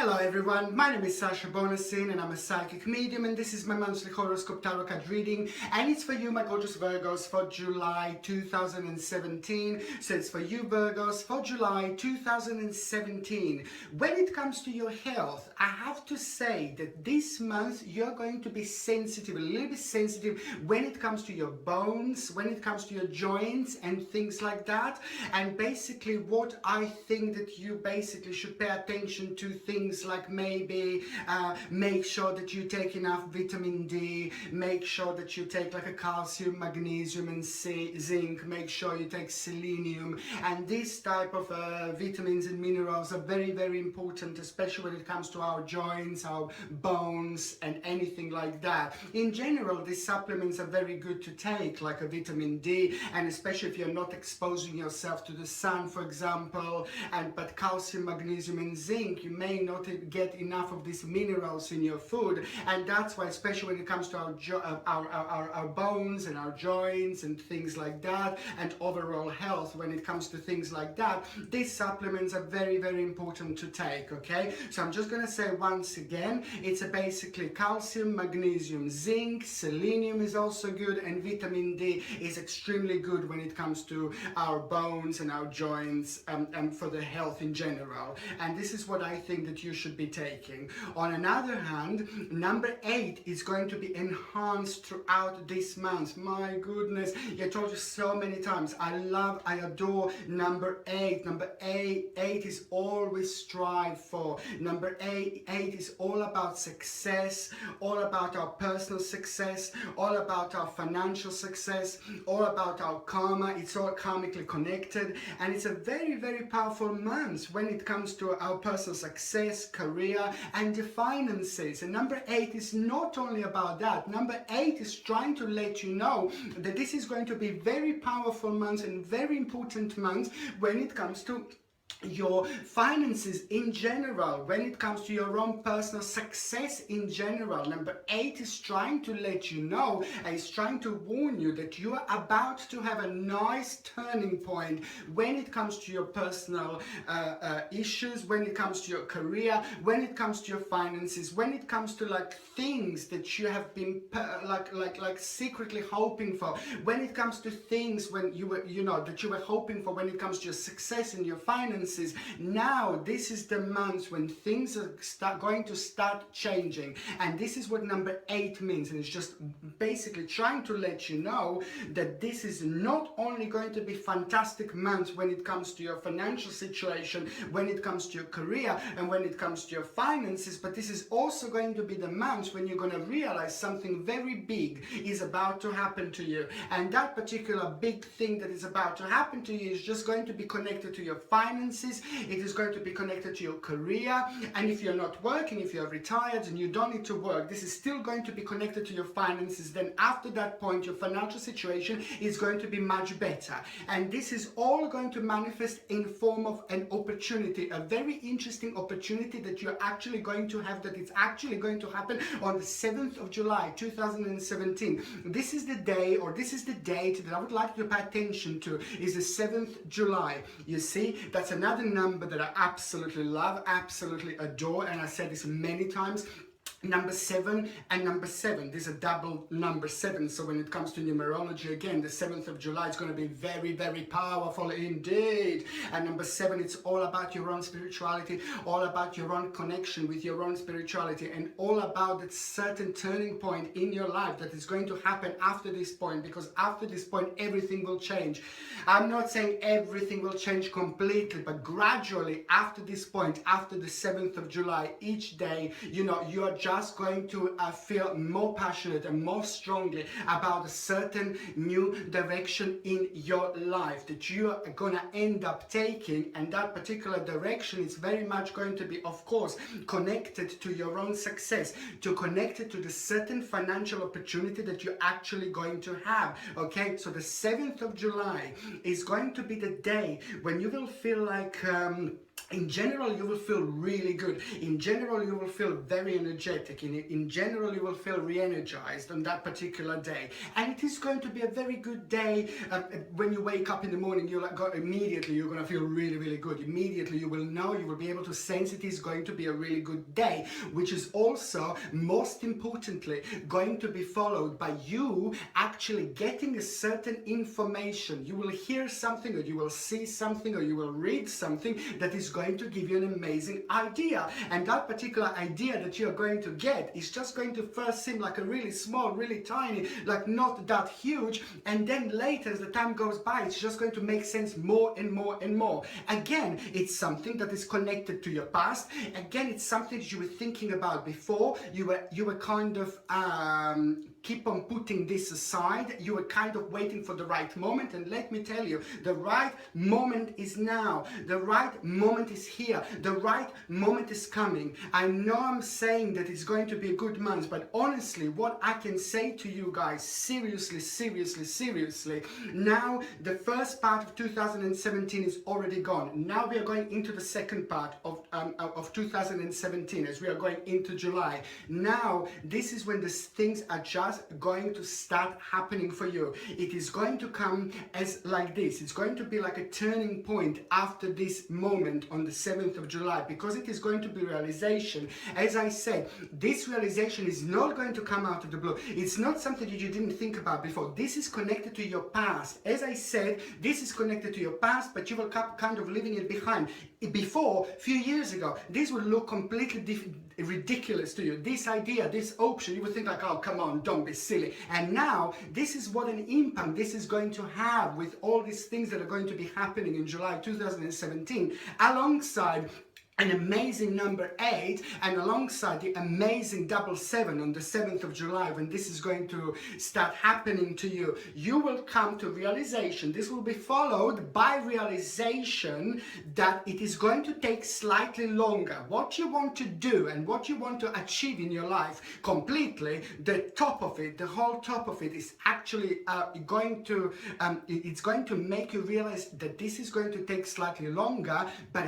Hello everyone, my name is Sasha Bonasin and I'm a psychic medium, and this is my monthly horoscope tarot card reading, and it's for you, my gorgeous Virgos, for July 2017. So it's for you Virgos for July 2017. When it comes to your health, I have to say that this month you're going to be sensitive, a little bit sensitive when it comes to your bones, when it comes to your joints and things like that. And basically what I think that you basically should pay attention to things like maybe make sure that you take enough vitamin D, make sure that you take like a calcium, magnesium and zinc, make sure you take selenium, and this type of vitamins and minerals are very, very important, especially when it comes to our joints, our bones and anything like that. In general, these supplements are very good to take, like a vitamin D, and especially if you're not exposing yourself to the sun, for example, but calcium, magnesium and zinc, you may not get enough of these minerals in your food, and that's why, especially when it comes to our bones and our joints and things like that, and overall health, when it comes to things like that, these supplements are very, very important to take. Okay, so I'm just going to say once again, it's basically calcium, magnesium, zinc, selenium is also good, and vitamin D is extremely good when it comes to our bones and our joints, and for the health in general. And this is what I think that you should be taking. On another hand, number 8 is going to be enhanced throughout this month. My goodness, I told you so many times, I adore number 8. Number 8 is always strive for. Number 8 is all about success, all about our personal success, all about our financial success, all about our karma. It's all karmically connected, and it's a very, very powerful month when it comes to our personal success, career and the finances. And number 8 is not only about that. Number 8 is trying to let you know that this is going to be very powerful month and very important month when it comes to your finances in general, when it comes to your own personal success in general. Number 8 is trying to let you know, and is trying to warn you that you are about to have a nice turning point when it comes to your personal issues, when it comes to your career, when it comes to your finances, when it comes to like things that you have been like secretly hoping for, when it comes to things when you were, that you were hoping for, when it comes to your success and your finances. Now this is the month when things are going to start changing, and this is what number 8 means. And it's just basically trying to let you know that this is not only going to be fantastic month when it comes to your financial situation, when it comes to your career and when it comes to your finances, but this is also going to be the month when you're going to realize something very big is about to happen to you. And that particular big thing that is about to happen to you is just going to be connected to your finances. It is going to be connected to your career, and if you're not working, if you're retired and you don't need to work, this is still going to be connected to your finances. Then after that point, your financial situation is going to be much better, and this is all going to manifest in form of an opportunity, a very interesting opportunity that you're actually going to have, that it's actually going to happen on the 7th of July 2017. This is the day, or this is the date that I would like you to pay attention to, is the 7th July. You see, that's another number that I absolutely love, absolutely adore, and I said this many times. Number 7 and number 7, these are double number 7, so when it comes to numerology, again, the 7th of July is going to be very, very powerful indeed. And number 7, it's all about your own spirituality, all about your own connection with your own spirituality, and all about that certain turning point in your life that is going to happen after this point, because after this point everything will change. I'm not saying everything will change completely, but gradually after this point, after the 7th of July, each day, you are just going to feel more passionate and more strongly about a certain new direction in your life that you are going to end up taking, and that particular direction is very much going to be, of course, connected to your own success, connected to the certain financial opportunity that you're actually going to have. Okay, so the 7th of July is going to be the day when you will feel like In general, you will feel really good. In general, you will feel very energetic. In general, you will feel re-energized on that particular day. And it is going to be a very good day. When you wake up in the morning, immediately you're going to feel really, really good. Immediately you will know, you will be able to sense it is going to be a really good day, which is also, most importantly, going to be followed by you actually getting a certain information. You will hear something, or you will see something, or you will read something that is going to give you an amazing idea. And that particular idea that you're going to get is just going to first seem like a really small, really tiny, like not that huge, and then later as the time goes by, it's just going to make sense more and more and more. Again, it's something that is connected to your past. Again, it's something that you were thinking about before. You were kind of keep on putting this aside. You were kind of waiting for the right moment, and let me tell you, the right moment is now. The right moment is here. The right moment is coming. I know I'm saying that it's going to be a good month, but honestly, what I can say to you guys, seriously, now the first part of 2017 is already gone. Now we are going into the second part of 2017, as we are going into July. Now, this is when the things are just going to start happening for you. It is going to come as like this. It's going to be like a turning point after this moment on the 7th of July, because it is going to be realization. As I said, this realization is not going to come out of the blue. It's not something that you didn't think about before. This is connected to your past. As I said, this is connected to your past, but you will kind of leaving it behind. Before, a few years ago, this would look completely ridiculous to you. This idea, this option, you would think like, oh, come on, don't be silly. And now, this is what an impact this is going to have with all these things that are going to be happening in July 2017, alongside an amazing number 8, and alongside the amazing double 7 on the 7th of July, when this is going to start happening to you, you will come to realization. This will be followed by realization that it is going to take slightly longer. What you want to do and what you want to achieve in your life completely, the top of it, the whole top of it is actually it's going to make you realize that this is going to take slightly longer, but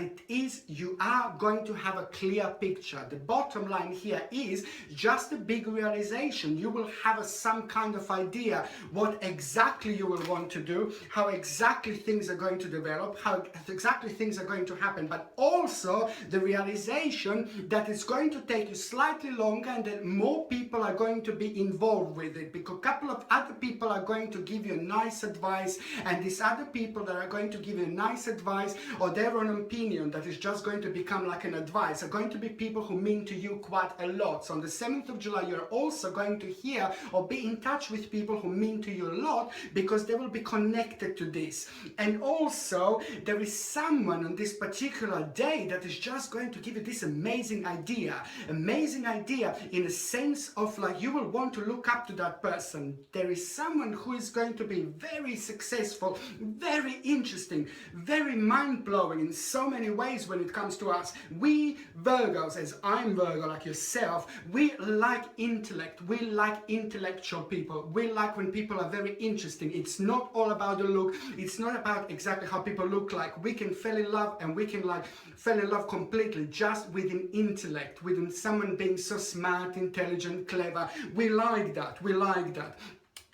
you are going to have a clear picture. The bottom line here is just a big realization. You will have some kind of idea what exactly you will want to do, how exactly things are going to develop, how exactly things are going to happen, but also the realization that it's going to take you slightly longer and that more people are going to be involved with it, because a couple of other people are going to give you nice advice, and these other people that are going to give you nice advice or their own opinion that is just going to become like an advice are going to be people who mean to you quite a lot. So on the 7th of July, you're also going to hear or be in touch with people who mean to you a lot, because they will be connected to this. And also, there is someone on this particular day that is just going to give you this amazing idea in a sense of like you will want to look up to that person. There is someone who is going to be very successful, very interesting, very mind-blowing in so many ways when it comes to us. We Virgos, as I'm Virgo like yourself, we like intellect, we like intellectual people, we like when people are very interesting. It's not all about the look, it's not about exactly how people look like. We can fall in love, and we can fall in love completely just with an intellect, with someone being so smart, intelligent, clever. We like that.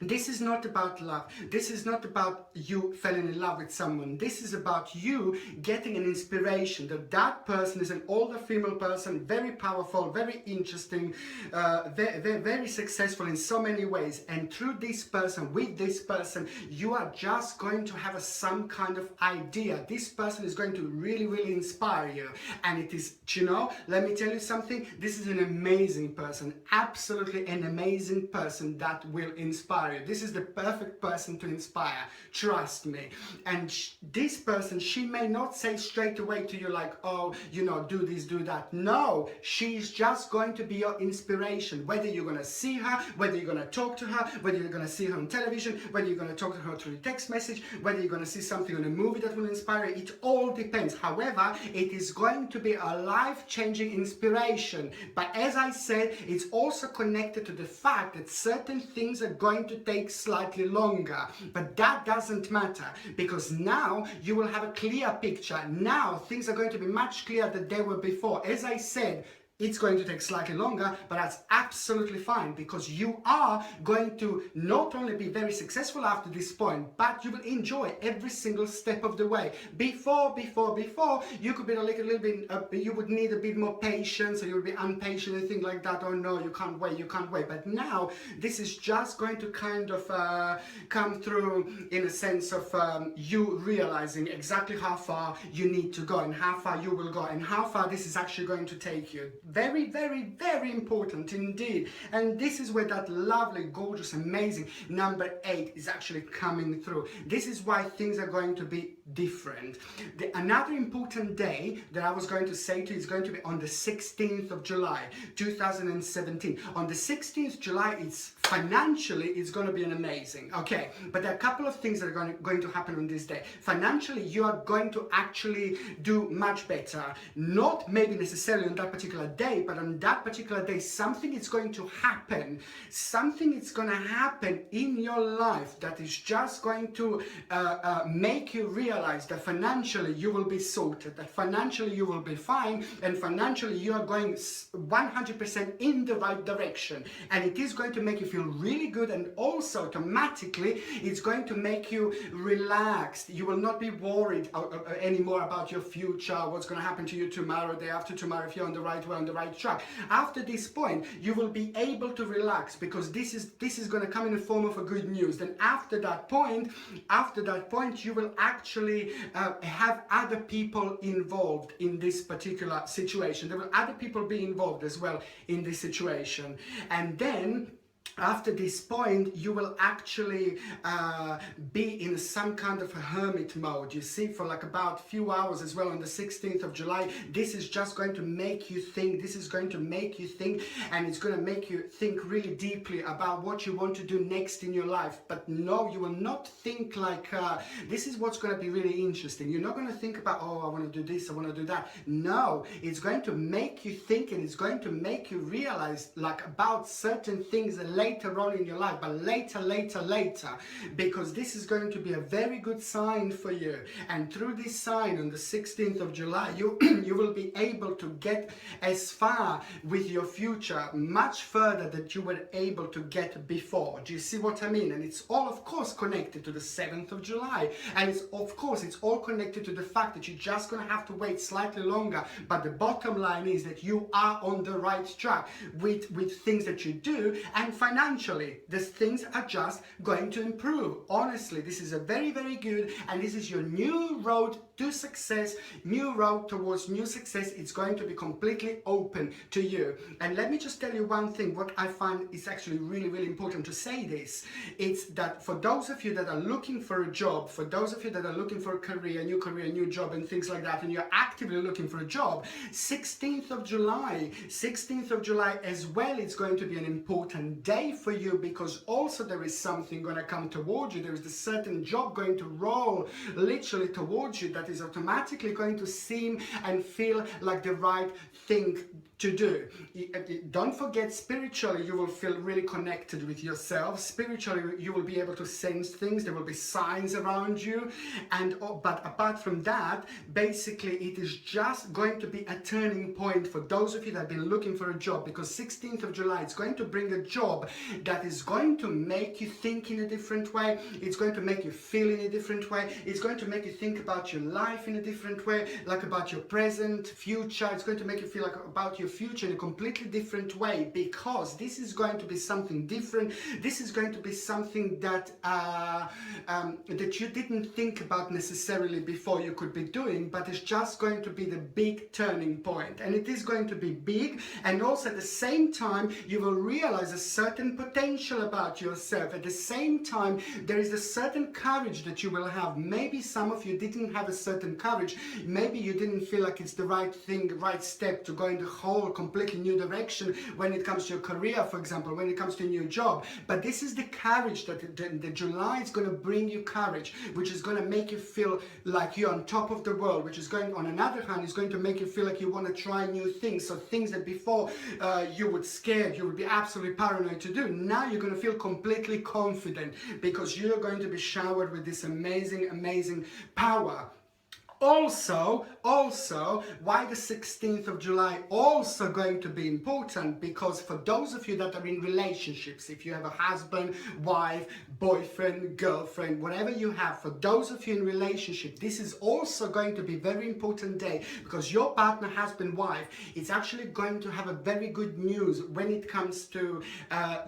This is not about love. This is not about you falling in love with someone. This is about you getting an inspiration that that person is an older female person, very powerful, very interesting, very successful in so many ways. And through this person, with this person, you are just going to have some kind of idea. This person is going to really, really inspire you. And it is, let me tell you something. This is an amazing person, absolutely an amazing person that will inspire. This is the perfect person to inspire, trust me. And this person, she may not say straight away to you like, oh, do this, do that. No, she's just going to be your inspiration. Whether you're going to see her, whether you're going to talk to her, whether you're going to see her on television, whether you're going to talk to her through text message, whether you're going to see something on a movie that will inspire you, it all depends. However, it is going to be a life-changing inspiration. But as I said, it's also connected to the fact that certain things are going to take slightly longer, but that doesn't matter, because now you will have a clear picture. Now things are going to be much clearer than they were before. As I said, it's going to take slightly longer, but that's absolutely fine, because you are going to not only be very successful after this point, but you will enjoy every single step of the way. Before, you could be a little bit, you would need a bit more patience, or you would be impatient and things like that. Oh no, you can't wait. But now, this is just going to kind of come through in a sense of you realizing exactly how far you need to go, and how far you will go, and how far this is actually going to take you. Very, very, very important indeed. And this is where that lovely, gorgeous, amazing number 8 is actually coming through. This is why things are going to be different. Another important day that I was going to say to you is going to be on the 16th of July, 2017. On the 16th July, it's financially, it's going to be an amazing. Okay, but there are a couple of things that are going to happen on this day. Financially, you are going to actually do much better. Not maybe necessarily on that particular day, but on that particular day, something is going to happen. Something is going to happen in your life that is just going to make you realize that financially you will be sorted, that financially you will be fine, and financially you are going 100% in the right direction. And it is going to make you feel really good, and also automatically it's going to make you relaxed. You will not be worried anymore about your future, what's going to happen to you tomorrow, day after tomorrow, if you're on the right way, on the right track. After this point, you will be able to relax, because this is going to come in the form of a good news. Then after that point, you will actually have other people involved in this particular situation. There will other people be involved as well in this situation. And then after this point, you will actually be in some kind of a hermit mode, you see, for like about a few hours as well on the 16th of July. This is just going to make you think. This is going to make you think, and it's going to make you think really deeply about what you want to do next in your life. But no, you will not think like, this is what's going to be really interesting. You're not going to think about, oh, I want to do this, I want to do that. No, it's going to make you think, and it's going to make you realize like about certain things that later on in your life, but later, because this is going to be a very good sign for you. And through this sign on the 16th of July, you will be able to get as far with your future, much further than you were able to get before. Do you see what I mean? And it's all, of course, connected to the 7th of July. And it's, of course, it's all connected to the fact that you're just going to have to wait slightly longer. But the bottom line is that you are on the right track with things that you do, and financially, these things are just going to improve. Honestly, this is a very, very good, and this is your new road to success, new road towards new success. It's going to be completely open to you. And let me just tell you one thing, what I find is actually really, really important to say this. It's that for those of you that are looking for a job, for those of you that are looking for a career, new job and things like that, and you're actively looking for a job, 16th of July as well, it's going to be an important day for you, because also there is something going to come towards you. There is a certain job going to roll literally towards you that is automatically going to seem and feel like the right thing to do. Don't forget, spiritually you will feel really connected with yourself. Spiritually you will be able to sense things. There will be signs around you, and but apart from that, basically it is just going to be a turning point for those of you that have been looking for a job, because 16th of July it's going to bring a job that is going to make you think in a different way. It's going to make you feel in a different way. It's going to make you think about your life in a different way, like about your present, future. It's going to make you feel like about your future in a completely different way, because this is going to be something different. This is going to be something that that you didn't think about necessarily before you could be doing, but it's just going to be the big turning point. And it is going to be big, and also at the same time you will realize a certain potential about yourself. At the same time, there is a certain courage that you will have. Maybe some of you didn't have a certain courage. Maybe you didn't feel like it's the right thing, right step to go in the whole completely new direction when it comes to your career, for example, when it comes to a new job. But this is the courage that the July is going to bring you courage, which is going to make you feel like you're on top of the world, which is going, on another hand, is going to make you feel like you want to try new things. So things that before you would scared, you would be absolutely paranoid to do, now you're going to feel completely confident because you're going to be showered with this amazing power. Also, why the 16th of July also going to be important? Because for those of you that are in relationships, if you have a husband, wife, boyfriend, girlfriend, whatever you have, for those of you in relationship, this is also going to be a very important day, because your partner, husband, wife, is actually going to have a very good news when it comes to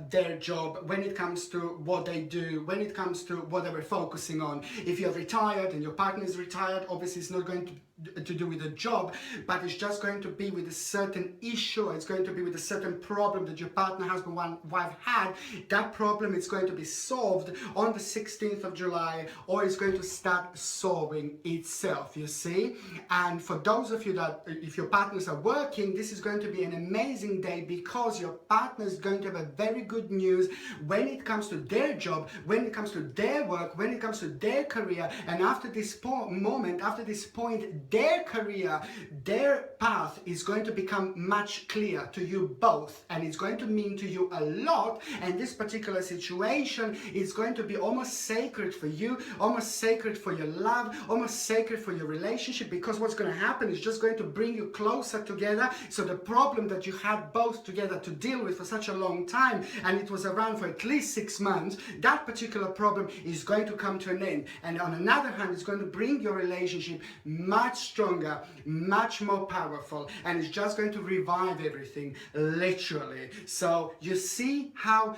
their job, when it comes to what they do, when it comes to what they were focusing on. If you're retired and your partner is retired, obviously it's not going to do with a job, but it's just going to be with a certain issue. It's going to be with a certain problem that your partner, husband, wife had. That problem is going to be solved on the 16th of July, or it's going to start solving itself, you see. And for those of you that, if your partners are working, this is going to be an amazing day, because your partner is going to have a very good news when it comes to their job, when it comes to their work, when it comes to their career. And after this moment, after this point, their career, their path is going to become much clearer to you both, and it's going to mean to you a lot. And this particular situation is going to be almost sacred for you, almost sacred for your love, almost sacred for your relationship, because what's going to happen is just going to bring you closer together. So the problem that you had both together to deal with for such a long time, and it was around for at least 6 months, that particular problem is going to come to an end. And on another hand, it's going to bring your relationship much stronger, much more powerful, and it's just going to revive everything, literally. So you see how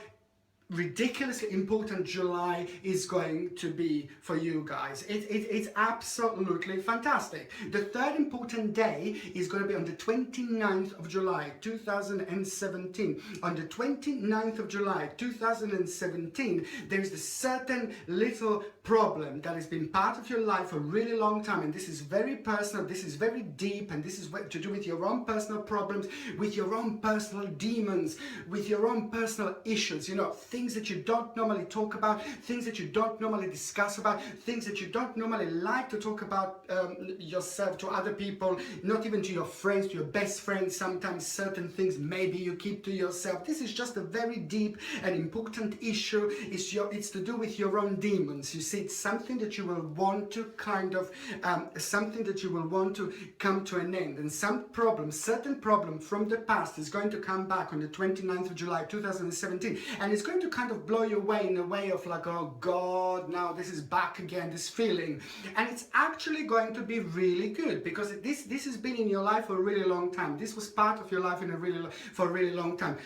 ridiculously important July is going to be for you guys. It's absolutely fantastic. The third important day is going to be on the 29th of July 2017. On the 29th of July 2017, there is a certain little problem that has been part of your life for a really long time, and this is very personal, this is very deep, and this is to do with your own personal problems, with your own personal demons, with your own personal issues, you know, things that you don't normally talk about, things that you don't normally discuss about, things that you don't normally like to talk about yourself to other people, not even to your friends, to your best friends. Sometimes certain things maybe you keep to yourself. This is just a very deep and important issue. It's to do with your own demons. You see, it's something that you will want to something that you will want to come to an end. And some problem, certain problem from the past is going to come back on the 29th of July 2017, and it's going to kind of blow you away in a way of like, oh God, now this is back again, this feeling. And it's actually going to be really good, because this has been in your life for a really long time. This was part of your life for a really long time.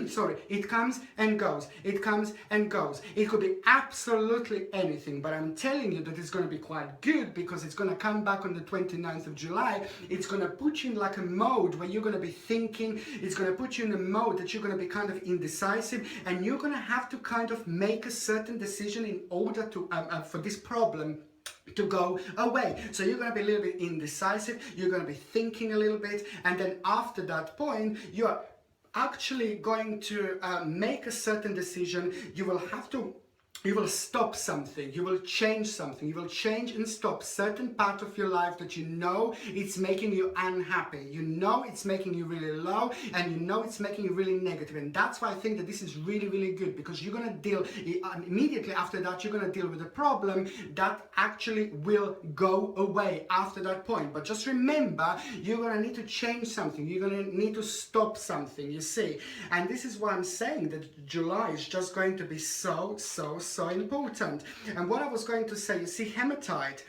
Sorry, it comes and goes. It comes and goes. It could be absolutely anything, but I'm telling you that it's going to be quite good, because it's going to come back on the 29th of July. It's going to put you in like a mode where you're going to be thinking. It's going to put you in a mode that you're going to be kind of indecisive, and you're going to have to kind of make a certain decision in order to for this problem to go away. So you're going to be a little bit indecisive, you're going to be thinking a little bit, and then after that point, you're actually going to make a certain decision. You will stop something, you will change something, you will change and stop certain part of your life that you know it's making you unhappy, you know it's making you really low, and you know it's making you really negative. And that's why I think that this is really, really good, because you're going to deal, immediately after that, you're going to deal with a problem that actually will go away after that point. But just remember, you're going to need to change something, you're going to need to stop something, you see. And this is why I'm saying that July is just going to be so important. And what I was going to say, you see, hematite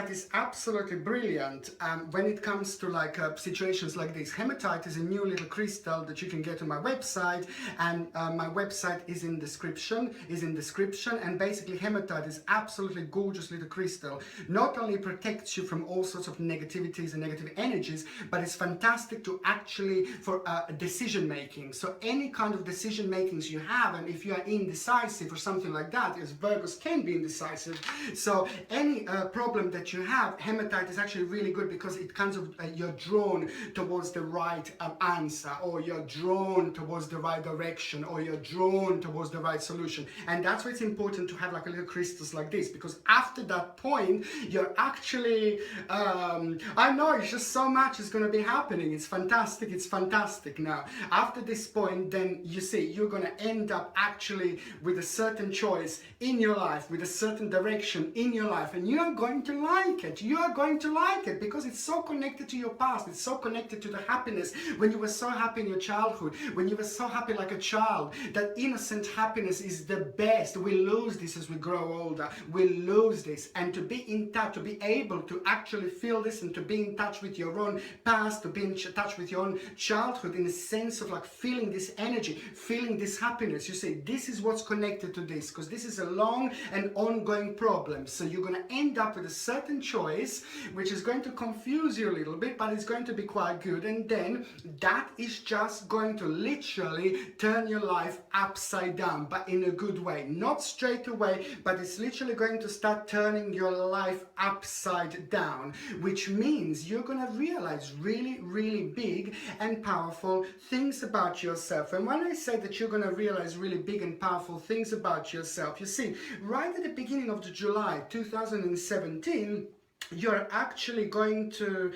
is absolutely brilliant when it comes to like situations like this. Hematite is a new little crystal that you can get on my website, and my website is in description, and basically hematite is absolutely gorgeous little crystal. Not only protects you from all sorts of negativities and negative energies, but it's fantastic to actually for decision making. So any kind of decision makings you have, and if you are indecisive or something something like that, as Virgos can be indecisive. So any problem that you have, hematite is actually really good because it kind of, you're drawn towards the right answer, or you're drawn towards the right direction, or you're drawn towards the right solution. And that's why it's important to have like a little crystals like this, because after that point, you're actually, I know it's just so much is going to be happening. It's fantastic. It's fantastic. Now, after this point, then you see, you're going to end up actually with a certain choice in your life, with a certain direction in your life, and you're going to like it. You are going to like it because it's so connected to your past. It's so connected to the happiness when you were so happy in your childhood, when you were so happy like a child. That innocent happiness is the best. We lose this as we grow older. We lose this. And to be in touch, to be able to actually feel this, and to be in touch with your own past, to be in touch with your own childhood, in the sense of like feeling this energy, feeling this happiness. You see, this is what's connected to this, because this is a long and ongoing problem. So you're going to end up with a certain choice, which is going to confuse you a little bit, but it's going to be quite good. And then that is just going to literally turn your life upside down, but in a good way. Not straight away, but it's literally going to start turning your life upside down, which means you're going to realize really, really big and powerful things about yourself. And when I say that you're going to realize really big and powerful things about yourself, you see, right at the beginning of July 2017, you're actually going to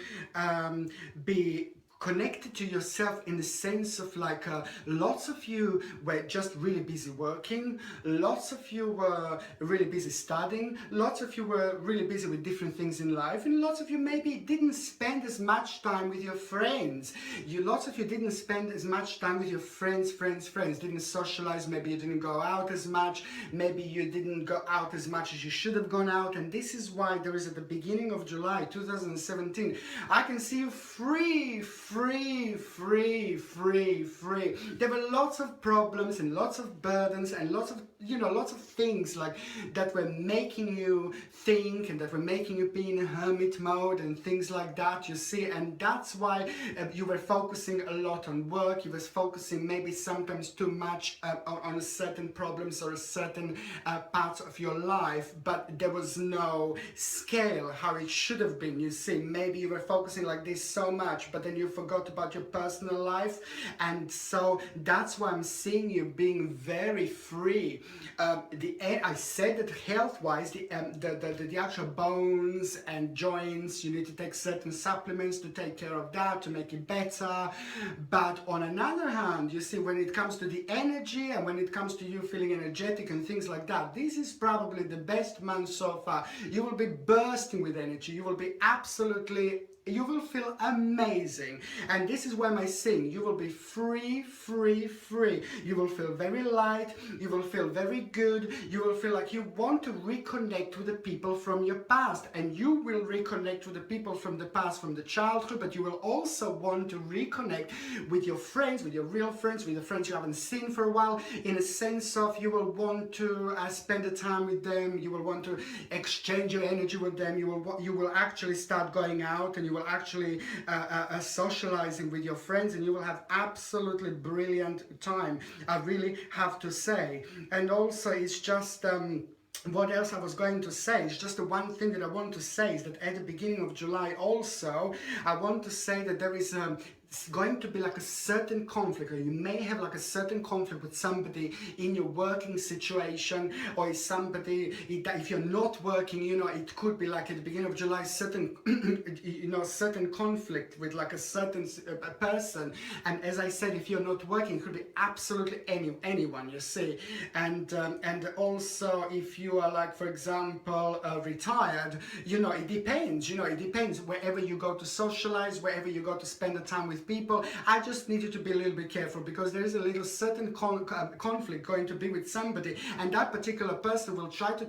be connected to yourself in the sense of like lots of you were just really busy working, lots of you were really busy studying, lots of you were really busy with different things in life, and lots of you maybe didn't spend as much time with your friends. Lots of you didn't spend as much time with your friends, didn't socialize, maybe you didn't go out as much, maybe you didn't go out as much as you should have gone out. And this is why there is, at the beginning of July 2017, I can see you free. There were lots of problems and lots of burdens and lots of, lots of things like that were making you think, and that were making you be in a hermit mode and things like that, you see. And that's why you were focusing a lot on work. You were focusing maybe sometimes too much on certain problems or a certain parts of your life, but there was no scale how it should have been, you see. Maybe you were focusing like this so much, but then you forgot about your personal life. And so that's why I'm seeing you being very free. I said that health-wise, the actual bones and joints, you need to take certain supplements to take care of that, to make it better. But on another hand, you see, when it comes to the energy and when it comes to you feeling energetic and things like that, this is probably the best month so far. You will be bursting with energy. You will be absolutely, you will feel amazing. And this is why I sing, you will be free. You will feel very light, you will feel very good, you will feel like you want to reconnect with the people from your past, and you will reconnect with the people from the past, from the childhood, but you will also want to reconnect with your friends, with your real friends, with the friends you haven't seen for a while, in a sense of you will want to spend the time with them, you will want to exchange your energy with them, you will actually start going out, and you will actually socializing with your friends, and you will have absolutely brilliant time, I really have to say. And also, it's just what else I was going to say, it's just the one thing that I want to say is that at the beginning of July also, I want to say that there is it's going to be like a certain conflict, or you may have like a certain conflict with somebody in your working situation, or somebody, if you're not working, it could be like at the beginning of July, certain, certain conflict with like a certain person. And as I said, if you're not working, it could be absolutely anyone, you see. And also, if you are like, for example, retired, it depends wherever you go to socialize, wherever you go to spend the time with people. I just need you to be a little bit careful, because there is a little certain conflict going to be with somebody, and that particular person will try to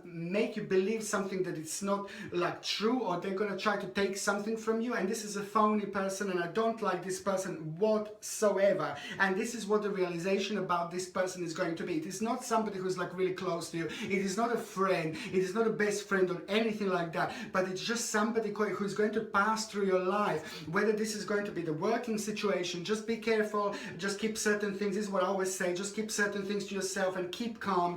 make you believe something that it's not like true, or they're going to try to take something from you, and this is a phony person, and I don't like this person whatsoever. And this is what the realization about this person is going to be. It is not somebody who's like really close to you, it is not a friend, it is not a best friend or anything like that, but it's just somebody who's going to pass through your life. Whether this is going to be the working situation. Just be careful, just keep certain things, this is what I always say, just keep certain things to yourself and keep calm,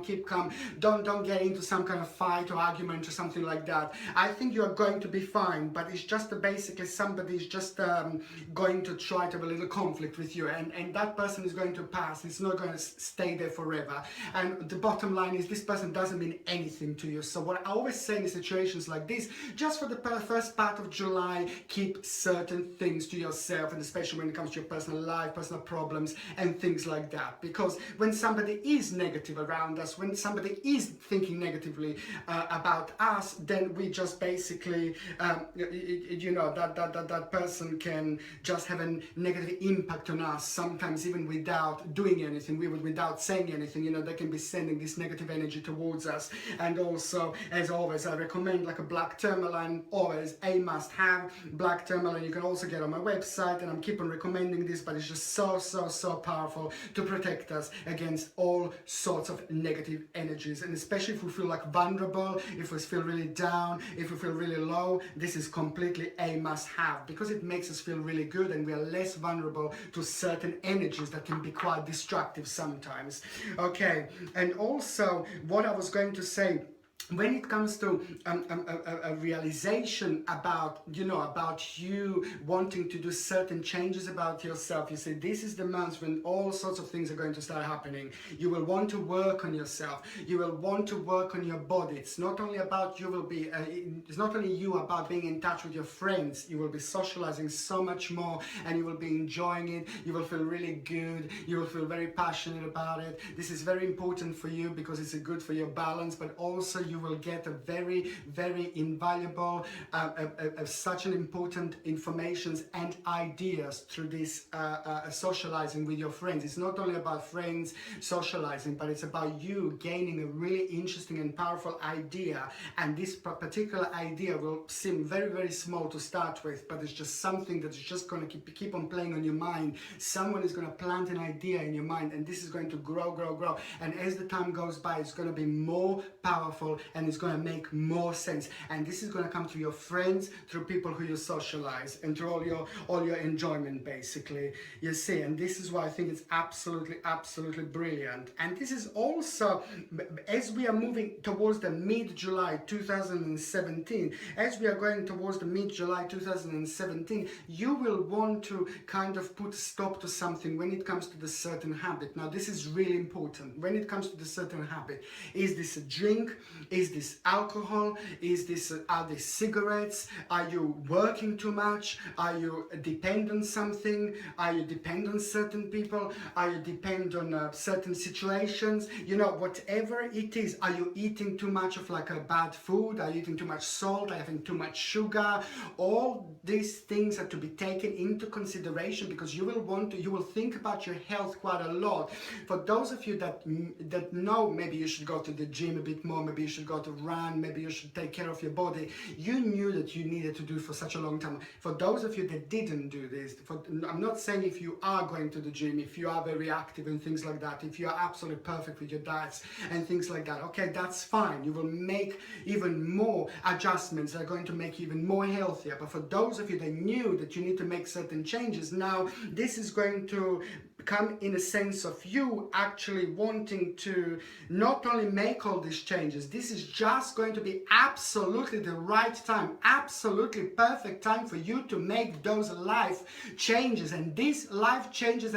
don't get into some kind of fight or argument or something like that. I think you are going to be fine, but it's just basically somebody is just going to try to have a little conflict with you, and that person is going to pass. It's not going to stay there forever, and the bottom line is this person doesn't mean anything to you. So what I always say in situations like this, just for the first part of July, keep certain things to yourself, and especially when it comes to your personal life, personal problems and things like that, because when somebody is negative around us, when somebody is thinking negatively about us, then we just basically you know, that person can just have a negative impact on us, sometimes even without doing anything, without saying anything. You know, they can be sending this negative energy towards us. And also, as always, I recommend like a black tourmaline, always a must have. Black tourmaline you can also get on my website, and I'm keep on recommending this, but it's just so powerful to protect us against all sorts of negative energies. And especially if we feel like vulnerable, if we feel really down, if we feel really low, this is completely a must have, because it makes us feel really good and we are less vulnerable to certain energies that can be quite destructive sometimes. Okay, and also what I was going to say, when it comes to a realization about, you know, about you wanting to do certain changes about yourself, you see, this is the month when all sorts of things are going to start happening. You will want to work on yourself. You will want to work on your body. It's not only about it's not only you about being in touch with your friends. You will be socializing so much more, and you will be enjoying it. You will feel really good. You will feel very passionate about it. This is very important for you because it's good for your balance, but also you will get a very invaluable such an important informations and ideas through this socializing with your friends. It's not only about friends socializing, but it's about you gaining a really interesting and powerful idea, and this particular idea will seem very small to start with, but it's just something that is just going to keep on playing on your mind. Someone is going to plant an idea in your mind, and this is going to grow, and as the time goes by, it's going to be more powerful and it's going to make more sense. And this is going to come through your friends, through people who you socialize, and through all your enjoyment, basically, you see. And this is why I think it's absolutely brilliant. And this is also, as we are moving towards the mid-July 2017, as we are going towards the mid-July 2017, you will want to kind of put a stop to something when it comes to the certain habit. Now, this is really important. When it comes to the certain habit, is this a drink? Is this alcohol? Are these cigarettes? Are you working too much? Are you dependent on something? Are you dependent on certain people? Are you dependent on certain situations? You know, whatever it is. Are you eating too much of like a bad food? Are you eating too much salt? Are you having too much sugar? All these things are to be taken into consideration, because you will think about your health quite a lot. For those of you that know, maybe you should go to the gym a bit more, maybe you should go to run, maybe you should take care of your body. You knew that you needed to do it for such a long time. For those of you that didn't do this, I'm not saying if you are going to the gym, if you are very active and things like that, if you are absolutely perfect with your diets and things like that, okay, that's fine. You will make even more adjustments that are going to make you even more healthier. But for those of you that knew that you need to make certain changes, now this is going to come in a sense of you actually wanting to not only make all these changes, this is just going to be absolutely the right time, absolutely perfect time for you to make those life changes. And these life changes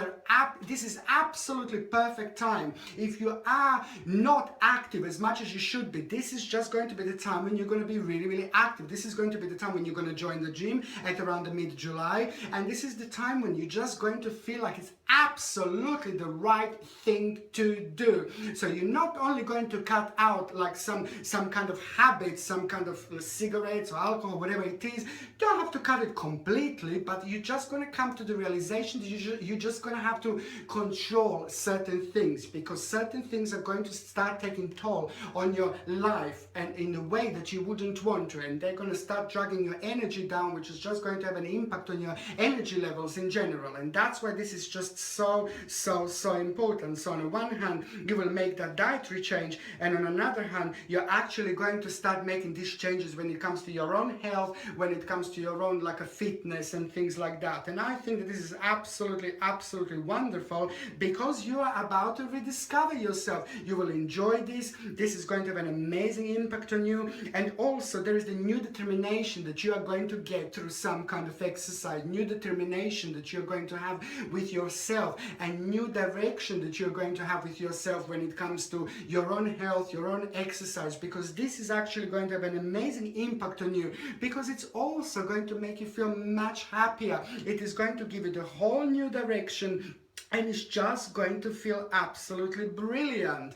this is absolutely perfect time. If you are not active as much as you should be, this is just going to be the time when you're going to be really active. This is going to be the time when you're going to join the gym at around the mid-July, and this is the time when you're just going to feel like it's absolutely the right thing to do. So you're not only going to cut out like some kind of habit, some kind of cigarettes or alcohol, whatever it is. You don't have to cut it completely, but you're just going to come to the realization that you're just going to have to control certain things, because certain things are going to start taking toll on your life and in a way that you wouldn't want to, and they're going to start dragging your energy down, which is just going to have an impact on your energy levels in general. And that's why this is just so so important. So on the one hand, you will make that dietary change, and on another hand, you're actually going to start making these changes when it comes to your own health, when it comes to your own like a fitness and things like that. And I think that this is absolutely wonderful, because you are about to rediscover yourself. You will enjoy this. This is going to have an amazing impact on you. And also there is the new determination that you are going to get through some kind of exercise, new determination that you're going to have with yourself, and new direction that you're going to have with yourself when it comes to your own health, your own exercise, because this is actually going to have an amazing impact on you, because it's also going to make you feel much happier. It is going to give you the whole new direction, and it's just going to feel absolutely brilliant.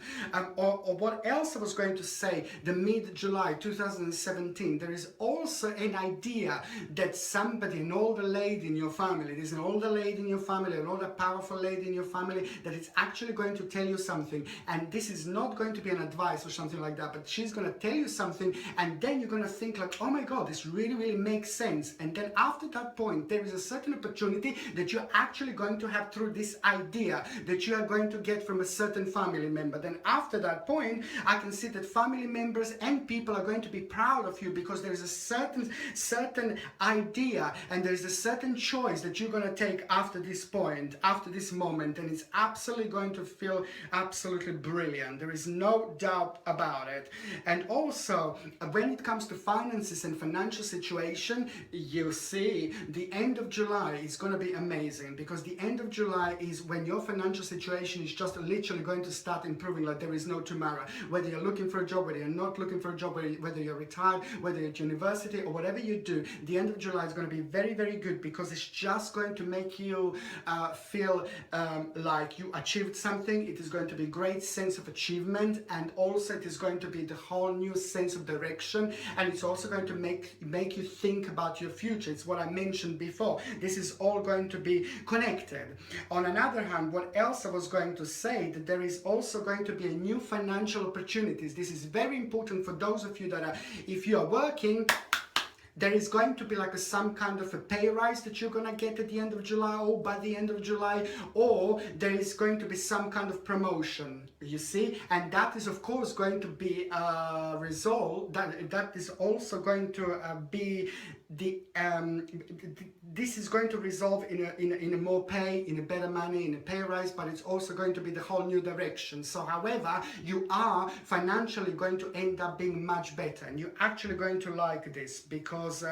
Or what else I was going to say, the mid-July 2017, there is also an idea that somebody, an older lady in your family, there's an older lady in your family, an older powerful lady in your family, that is actually going to tell you something. And this is not going to be an advice or something like that, but she's going to tell you something, and then you're going to think like, oh my God, this really makes sense. And then after that point, there is a certain opportunity that you're actually going to have through this idea that you are going to get from a certain family member. Then after that point, I can see that family members and people are going to be proud of you, because there is a certain idea, and there is a certain choice that you're going to take after this point, after this moment, and it's absolutely going to feel absolutely brilliant. There is no doubt about it. And also, when it comes to finances and financial situation, you see the end of July is going to be amazing, because the end of July is when your financial situation is just literally going to start improving like there is no tomorrow. Whether you're looking for a job, whether you're not looking for a job, whether you're retired, whether you're at university, or whatever you do, the end of July is going to be very good, because it's just going to make you feel like you achieved something. It is going to be a great sense of achievement, and also it is going to be the whole new sense of direction, and it's also going to make you think about your future. It's what I mentioned before. This is all going to be connected. On another hand, what else I was going to say, that there is also going to be a new financial opportunities. This is very important for those of you that are, if you are working, there is going to be like some kind of a pay rise that you're going to get at the end of July, or by the end of July, or there is going to be some kind of promotion, you see, and that is of course going to be a result, that is also going to be this is going to resolve in a more pay, in a better money, in a pay rise, but it's also going to be the whole new direction. So however, you are financially going to end up being much better, and you're actually going to like this, because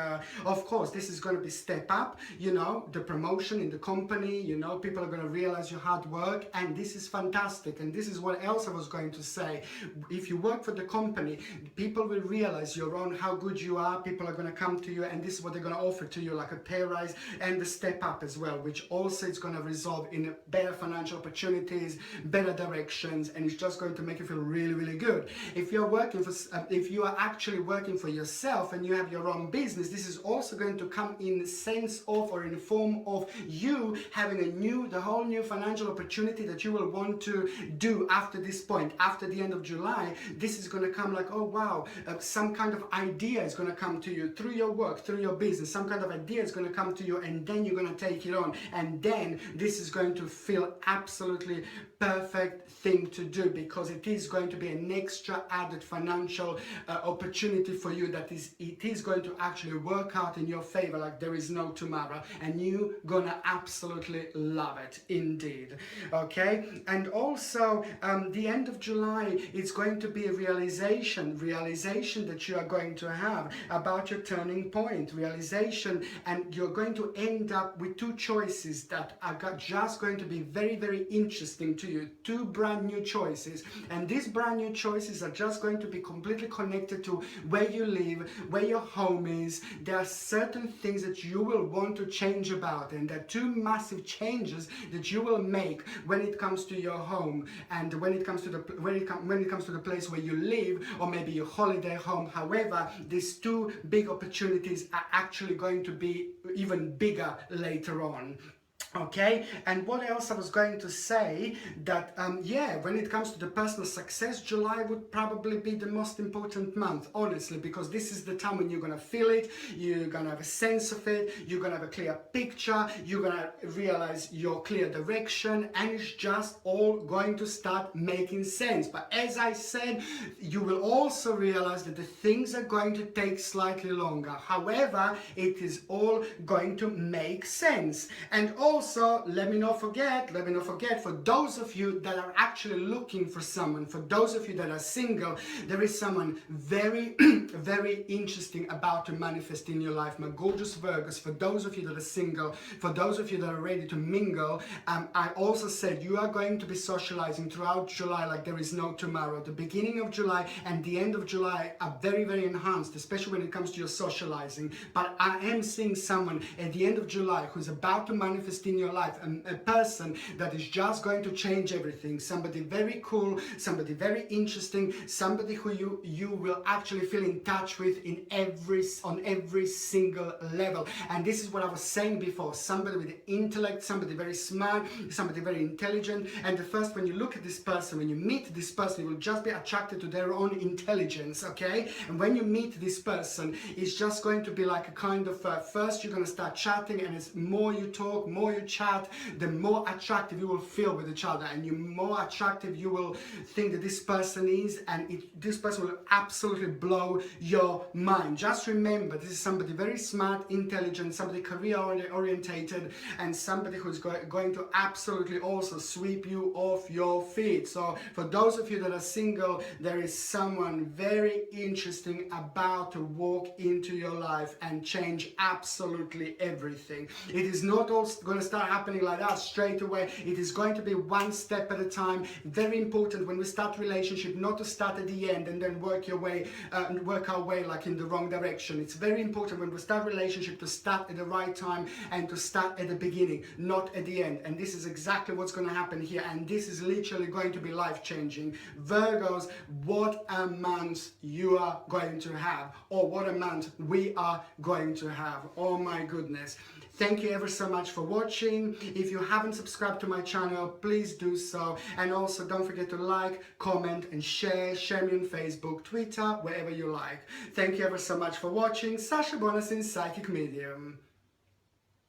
of course this is going to be step up, you know, the promotion in the company, you know, people are going to realize your hard work, and this is fantastic. And this is what else I was going to say. If you work for the company, people will realize your own how good you are. People are going to come to you, and this is what they're going to offer to you, like a pay rise and the step up as well, which also is going to result in better financial opportunities, better directions, and it's just going to make you feel really good. If you're working for, if you are actually working for yourself and you have your own business, this is also going to come in sense of, or in the form of, you having the whole new financial opportunity that you will want to do after this point, after the end of July. This is going to come like, oh wow, some kind of idea is going to come to you through your work, through your business. Some kind of idea is going to come to you, and then you're going to take it on, and then this is going to feel absolutely perfect thing to do, because it is going to be an extra added financial opportunity for you, that it is going to actually work out in your favor like there is no tomorrow, and you're gonna absolutely love it indeed. Okay, and also the end of July, it's going to be a realization that you are going to have about your turning point, realization, and you're going to end up with two choices that are just going to be very interesting to you, two brand new choices, and these brand new choices are just going to be completely connected to where you live, where your home is. There are certain things that you will want to change about, and there are two massive changes that you will make when it comes to your home, and when it comes to the place where you live, or maybe your holiday home. However, these two big opportunities are actually going to be even bigger later on. Okay, and what else I was going to say, that yeah, when it comes to the personal success, July would probably be the most important month, honestly, because this is the time when you're gonna feel it, you're gonna have a sense of it, you're gonna have a clear picture, you're gonna realize your clear direction, and it's just all going to start making sense. But as I said, you will also realize that the things are going to take slightly longer. However, it is all going to make sense. And also, let me not forget, for those of you that are actually looking for someone, for those of you that are single, there is someone very, very interesting about to manifest in your life, my gorgeous Virgos. For those of you that are single, for those of you that are ready to mingle, I also said you are going to be socializing throughout July like there is no tomorrow. The beginning of July and the end of July are very, very enhanced, especially when it comes to your socializing. But I am seeing someone at the end of July who's about to manifest in your life, a person that is just going to change everything. Somebody very cool, somebody very interesting, somebody who you will actually feel in touch with on every single level. And this is what I was saying before, somebody with intellect, somebody very smart, somebody very intelligent. And the first, when you look at this person, when you meet this person, you will just be attracted to their own intelligence, okay? And when you meet this person, it's just going to be like a kind of first you're going to start chatting, and as more you talk, more you chat, the more attractive you will feel with each other, and the more attractive you will think that this person is, and this person will absolutely blow your mind. Just remember, this is somebody very smart, intelligent, somebody career orientated, and somebody who's going to absolutely also sweep you off your feet. So for those of you that are single, there is someone very interesting about to walk into your life and change absolutely everything. It is not all going to start happening like that straight away. It is going to be one step at a time. Very important when we start relationship not to start at the end and then work our way like in the wrong direction. It's very important when we start relationship to start at the right time and to start at the beginning, not at the end. And this is exactly what's going to happen here, and this is literally going to be life-changing. Virgos, what a month you are going to have, or what a month we are going to have. Oh my goodness. Thank you ever so much for watching. If you haven't subscribed to my channel, please do so. And also don't forget to like, comment and share. Share me on Facebook, Twitter, wherever you like. Thank you ever so much for watching. Sasha Bonasin, Psychic Medium.